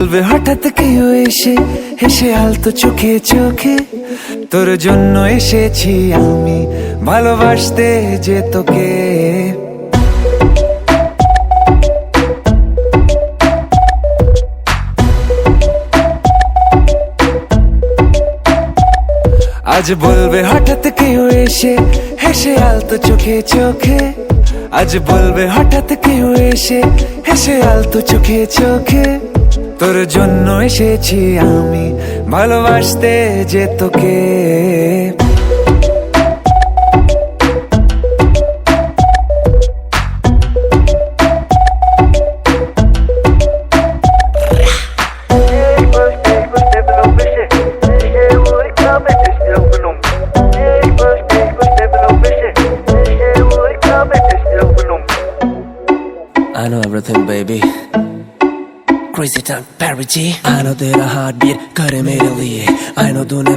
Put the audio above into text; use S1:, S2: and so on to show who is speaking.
S1: বলবে হঠাৎ কেউ এসে হেসে আলতো চোখে চোখে, তোর জন্য এসেছি আমি ভালোবাসতে যে তোকে। আজ বলবে হঠাৎ কেউ এসে হেসে আলতো চোখে চোখে, আজ বলবে হঠাৎ কেউ এসে হেসে আলতো চোখে চোখে, তোর জন্য এসেছি আমি ভালোবাসতে যে তোকে।
S2: I know everything, baby. Crazy time, Perry G. I know तेरा heartbeat करे मेरे लिए. I know तूने